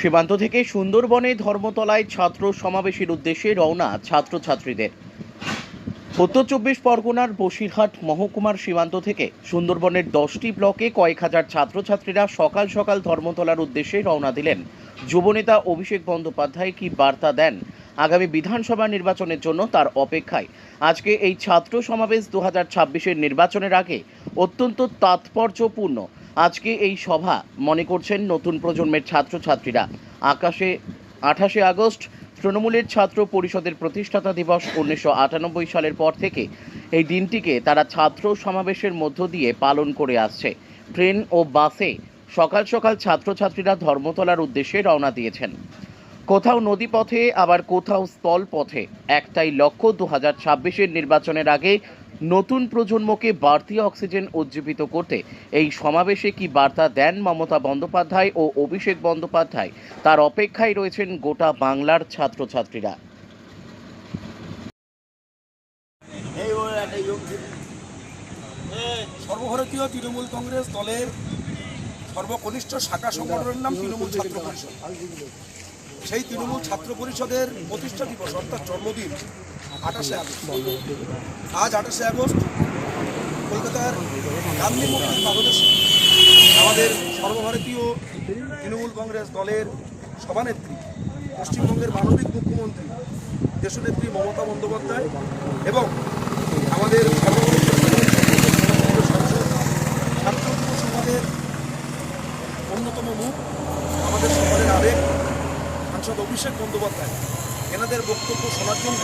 সীমান্ত থেকে সুন্দরবনে ধর্মতলায় ছাত্র সমাবেশের উদ্দেশ্যে রওনা ছাত্রছাত্রীদের। উত্তর চব্বিশ পরগনার বসিরহাট মহকুমার সীমান্ত থেকে সুন্দরবনের 10টি ব্লকে কয়েক হাজার ছাত্রছাত্রীরা সকাল সকাল ধর্মতলার উদ্দেশ্যে রওনা দিলেন। যুবনেতা অভিষেক বন্দ্যোপাধ্যায় কি বার্তা দেন আগামী বিধানসভা নির্বাচনের জন্য তার অপেক্ষায় আজকে এই ছাত্র সমাবেশ 2026-এর নির্বাচনের আগে অত্যন্ত তাৎপর্যপূর্ণ। আজকে এই সভা মনে করছেন নতুন প্রজন্মের ছাত্রছাত্রীরা। 28শে আগস্ট তৃণমূলের ছাত্র পরিষদের প্রতিষ্ঠাতা দিবস 1998 সালের পর থেকে এই দিনটিকে তারা ছাত্র সমাবেশের মধ্য দিয়ে পালন করে আসছে। ট্রেন ও বাসে সকাল সকাল ছাত্রছাত্রীরা ধর্মতলার উদ্দেশ্যে রওনা দিয়েছেন। কোথাও নদীপথে আবার কোথাও স্থলপথে। একটাই লক্ষ্য, 2026-এর নির্বাচনের আগে নতুন প্রজন্মকে বাড়তি অক্সিজেন উজ্জীবিত করতে এই সমাবেশে কি বার্তা দেন মমতা বন্দ্যোপাধ্যায় ও অভিষেক বন্দ্যোপাধ্যায়, তার অপেক্ষায় রয়েছেন গোটা বাংলার ছাত্রছাত্রীরা। সর্বভারতীয় তৃণমূল কংগ্রেস দলের সর্বকনিষ্ঠ শাখা সংগঠনের নাম তৃণমূল ছাত্র পরিষদ। সেই তৃণমূল ছাত্র পরিষদের প্রতিষ্ঠা দিবস অর্থাৎ জন্মদিন 28শে আগস্ট। আজ 28শে আগস্ট কলকাতার গান্ধী মূর্তির পাদদেশে আমাদের সর্বভারতীয় তৃণমূল কংগ্রেস দলের সভানেত্রী, পশ্চিমবঙ্গের মানবিক মুখ্যমন্ত্রী, দেশনেত্রী মমতা বন্দ্যোপাধ্যায় এবং আমাদের ছাত্র যুব সমাজের অন্যতম মুখ, আমাদের সকলের আবেগ সাংসদ অভিষেক বন্দ্যোপাধ্যায়, এনাদের বক্তব্য শোনার জন্য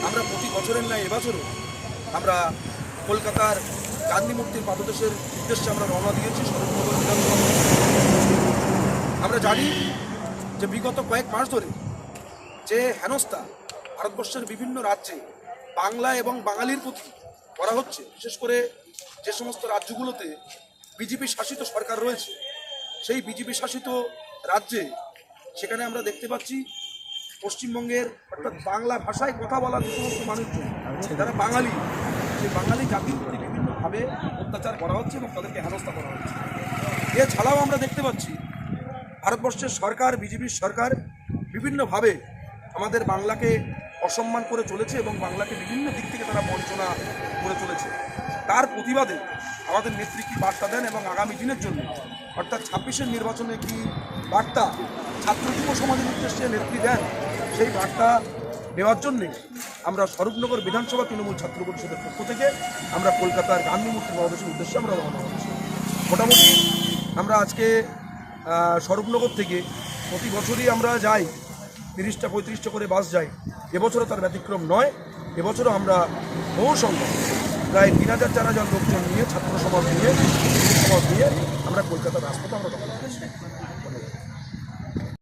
আমরা প্রতি বছরের ন্যায় এবছরও আমরা কলকাতার গান্ধী মূর্তির পাদদেশের উদ্দেশ্যে আমরা রওনা দিয়েছি। সর্বনগর বিধানসভা আমরা জানি যে বিগত কয়েক মাস ধরে যে হেনস্থা ভারতবর্ষের বিভিন্ন রাজ্যে বাংলা এবং বাঙালির প্রতি করা হচ্ছে, বিশেষ করে যে সমস্ত রাজ্যগুলোতে বিজেপি শাসিত সরকার রয়েছে, সেই বিজেপি শাসিত রাজ্যে সেখানে আমরা দেখতে পাচ্ছি পশ্চিমবঙ্গের অর্থাৎ বাংলা ভাষায় কথা বলার যে সমস্ত মানুষজন যারা বাঙালি, সেই বাঙালি জাতির প্রতি বিভিন্নভাবে অত্যাচার করা হচ্ছে এবং তাদেরকে হেনস্থা করা হচ্ছে। এছাড়াও আমরা দেখতে পাচ্ছি ভারতবর্ষের সরকার, বিজেপির সরকার বিভিন্নভাবে আমাদের বাংলাকে অসম্মান করে চলেছে এবং বাংলাকে বিভিন্ন দিক থেকে তারা বঞ্চনা করে চলেছে। তার প্রতিবাদে আমাদের নেত্রী কী বার্তা দেন এবং আগামী দিনের জন্য অর্থাৎ 26-এর নির্বাচনে কি বার্তা ছাত্র যুব সমাজের উদ্দেশ্যে নেত্রী দেন, সেই বার্তা দেওয়ার জন্যে আমরা স্বরূপনগর বিধানসভা তৃণমূল ছাত্র পরিষদের পক্ষ থেকে আমরা কলকাতার গান্ধী মূর্তি পাদদেশের উদ্দেশ্যে আমরা রওনা হচ্ছি। মোটামুটি আমরা আজকে স্বরূপনগর থেকে প্রতি বছরই আমরা যাই, 30টা 35টা করে বাস যাই। এবছরও তার ব্যতিক্রম নয়। এবছরও আমরা বহু সংখ্যক প্রায় 3000-4000 লোকজন নিয়ে, ছাত্র সমাজ নিয়ে আমরা কলকাতার রাজপথে আমরা রওনা হচ্ছি।